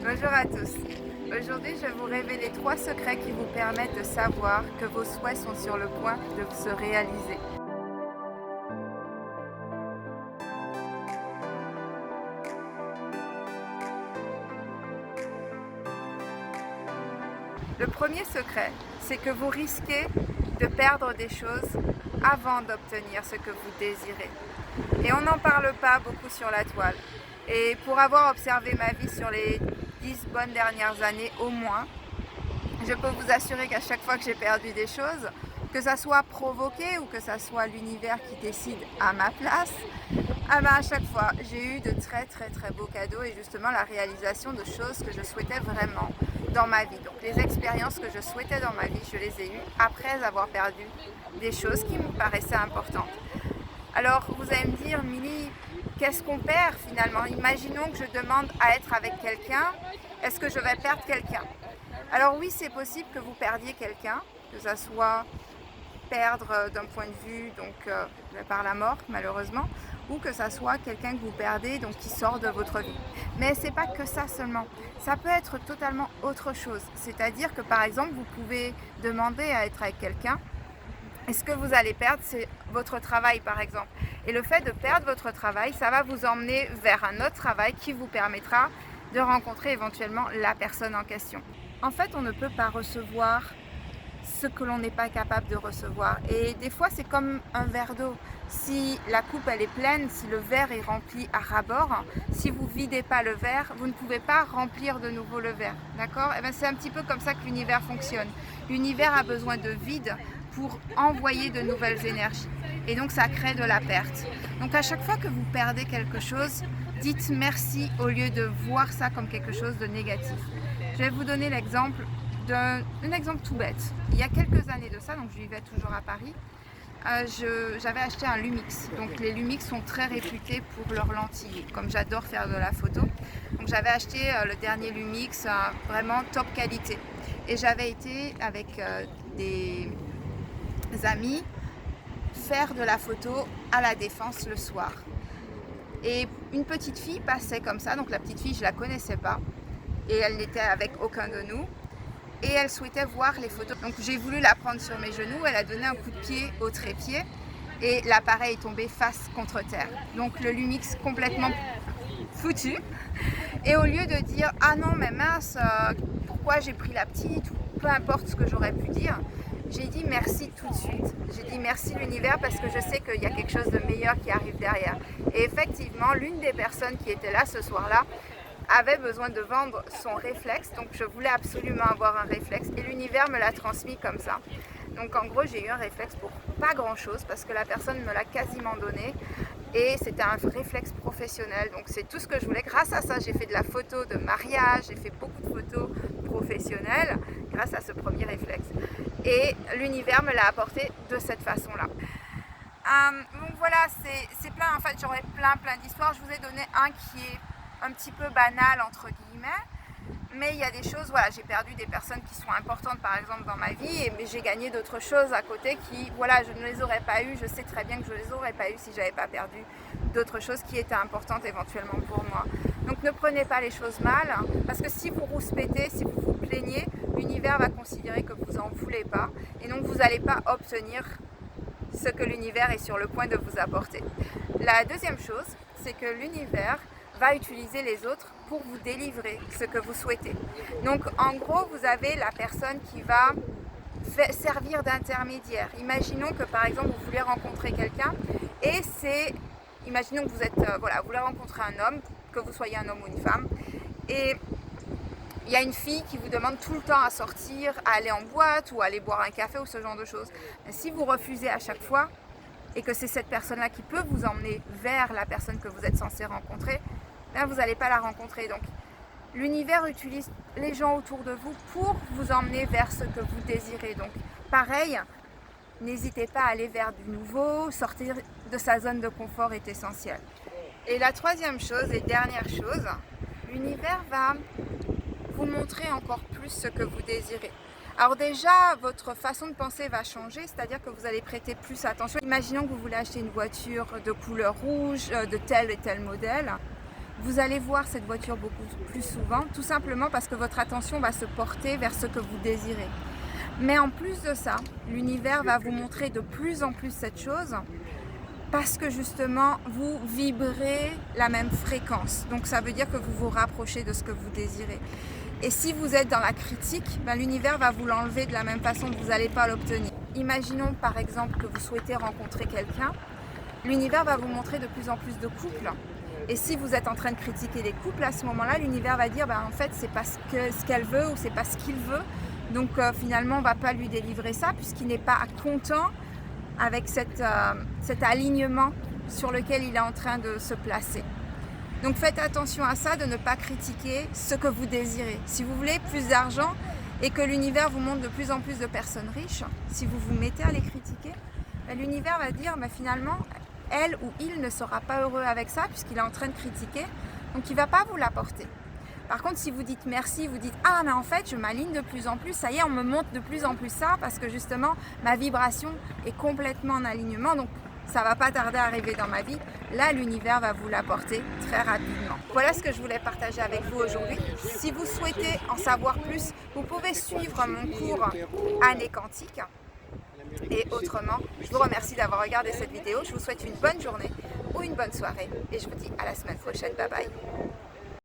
Bonjour à tous. Aujourd'hui, je vais vous révéler 3 secrets qui vous permettent de savoir que vos souhaits sont sur le point de se réaliser. Le premier secret, c'est que vous risquez de perdre des choses avant d'obtenir ce que vous désirez. Et on n'en parle pas beaucoup sur la toile. Et pour avoir observé ma vie sur les 10 bonnes dernières années au moins, je peux vous assurer qu'à chaque fois que j'ai perdu des choses, que ça soit provoqué ou que ça soit l'univers qui décide à ma place, à chaque fois j'ai eu de très beaux cadeaux et justement la réalisation de choses que je souhaitais vraiment dans ma vie. Donc les expériences que je souhaitais dans ma vie, je les ai eues après avoir perdu des choses qui me paraissaient importantes. Alors vous allez me dire, Milly, qu'est-ce qu'on perd finalement? Imaginons que je demande à être avec quelqu'un, est-ce que je vais perdre quelqu'un? Alors oui, c'est possible que vous perdiez quelqu'un, que ça soit perdre d'un point de vue par la mort malheureusement, ou que ça soit quelqu'un que vous perdez donc qui sort de votre vie. Mais c'est pas que ça seulement, ça peut être totalement autre chose. C'est-à-dire que par exemple vous pouvez demander à être avec quelqu'un, et ce que vous allez perdre c'est votre travail par exemple. Et le fait de perdre votre travail, ça va vous emmener vers un autre travail qui vous permettra de rencontrer éventuellement la personne en question. En fait, on ne peut pas recevoir ce que l'on n'est pas capable de recevoir. Et des fois, c'est comme un verre d'eau. Si la coupe elle est pleine, si le verre est rempli à ras-bord, si vous videz pas le verre, vous ne pouvez pas remplir de nouveau le verre. D'accord? Et bien, c'est un petit peu comme ça que l'univers fonctionne. L'univers a besoin de vide pour envoyer de nouvelles énergies. Et donc, ça crée de la perte. Donc, à chaque fois que vous perdez quelque chose, dites merci au lieu de voir ça comme quelque chose de négatif. Je vais vous donner l'exemple d'un exemple tout bête. Il y a quelques années de ça, donc je vivais toujours à Paris, j'avais acheté un Lumix. Donc les Lumix sont très réputés pour leurs lentilles, comme j'adore faire de la photo. Donc j'avais acheté le dernier Lumix, vraiment top qualité. Et j'avais été avec des amis faire de la photo à la Défense le soir. Et une petite fille passait comme ça, donc la petite fille je la connaissais pas, et elle n'était avec aucun de nous. Et elle souhaitait voir les photos. Donc j'ai voulu la prendre sur mes genoux, elle a donné un coup de pied au trépied et l'appareil est tombé face contre terre. Donc le Lumix complètement foutu. Et au lieu de dire « Ah non mais mince, pourquoi j'ai pris la petite ?» ou peu importe ce que j'aurais pu dire, j'ai dit merci tout de suite. J'ai dit merci l'univers parce que je sais qu'il y a quelque chose de meilleur qui arrive derrière. Et effectivement, l'une des personnes qui était là ce soir-là avait besoin de vendre son réflexe, donc je voulais absolument avoir un réflexe et l'univers me l'a transmis comme ça. Donc en gros j'ai eu un réflexe pour pas grand chose parce que la personne me l'a quasiment donné et c'était un réflexe professionnel, donc c'est tout ce que je voulais. Grâce à ça j'ai fait de la photo de mariage, j'ai fait beaucoup de photos professionnelles grâce à ce premier réflexe et l'univers me l'a apporté de cette façon là. Donc voilà, c'est plein, en fait j'aurais plein d'histoires. Je vous ai donné un qui est un petit peu banal entre guillemets, mais il y a des choses, voilà, j'ai perdu des personnes qui sont importantes par exemple dans ma vie, mais j'ai gagné d'autres choses à côté qui, voilà, je ne les aurais pas eues, je sais très bien que je les aurais pas eues si j'avais pas perdu d'autres choses qui étaient importantes éventuellement pour moi. Donc ne prenez pas les choses mal, parce que si vous rouspétez, si vous vous plaignez, l'univers va considérer que vous en voulez pas, et donc vous n'allez pas obtenir ce que l'univers est sur le point de vous apporter. La deuxième chose, c'est que l'univers va utiliser les autres pour vous délivrer ce que vous souhaitez. Donc en gros, vous avez la personne qui va servir d'intermédiaire. Imaginons que par exemple vous voulez rencontrer quelqu'un et imaginons que vous êtes, voilà, vous voulez rencontrer un homme, que vous soyez un homme ou une femme, et il y a une fille qui vous demande tout le temps à sortir, à aller en boîte ou à aller boire un café ou ce genre de choses. Mais si vous refusez à chaque fois, et que c'est cette personne-là qui peut vous emmener vers la personne que vous êtes censé rencontrer, là vous n'allez pas la rencontrer. Donc l'univers utilise les gens autour de vous pour vous emmener vers ce que vous désirez. Donc pareil, n'hésitez pas à aller vers du nouveau, sortir de sa zone de confort est essentiel. Et la troisième chose et dernière chose, l'univers va vous montrer encore plus ce que vous désirez. Alors déjà, votre façon de penser va changer, c'est-à-dire que vous allez prêter plus attention. Imaginons que vous voulez acheter une voiture de couleur rouge, de tel et tel modèle. vous allez voir cette voiture beaucoup plus souvent, tout simplement parce que votre attention va se porter vers ce que vous désirez. Mais en plus de ça, l'univers va vous montrer de plus en plus cette chose parce que justement, vous vibrez la même fréquence. Donc ça veut dire que vous vous rapprochez de ce que vous désirez. Et si vous êtes dans la critique, l'univers va vous l'enlever de la même façon que vous n'allez pas l'obtenir. Imaginons par exemple que vous souhaitez rencontrer quelqu'un, l'univers va vous montrer de plus en plus de couples. Et si vous êtes en train de critiquer les couples, à ce moment-là, l'univers va dire en fait c'est pas ce qu'elle veut ou c'est pas ce qu'il veut. Donc finalement on ne va pas lui délivrer ça puisqu'il n'est pas content avec cet alignement sur lequel il est en train de se placer. Donc faites attention à ça, de ne pas critiquer ce que vous désirez. Si vous voulez plus d'argent et que l'univers vous montre de plus en plus de personnes riches, si vous vous mettez à les critiquer, l'univers va dire finalement elle ou il ne sera pas heureux avec ça puisqu'il est en train de critiquer, donc il ne va pas vous l'apporter. Par contre, si vous dites merci, vous dites « Ah, mais en fait, je m'aligne de plus en plus, ça y est, on me montre de plus en plus ça parce que justement, ma vibration est complètement en alignement, donc ça ne va pas tarder à arriver dans ma vie. » Là, l'univers va vous l'apporter très rapidement. Voilà ce que je voulais partager avec vous aujourd'hui. Si vous souhaitez en savoir plus, vous pouvez suivre mon cours Année Quantique. Et autrement, je vous remercie d'avoir regardé cette vidéo. Je vous souhaite une bonne journée ou une bonne soirée. Et je vous dis à la semaine prochaine. Bye bye.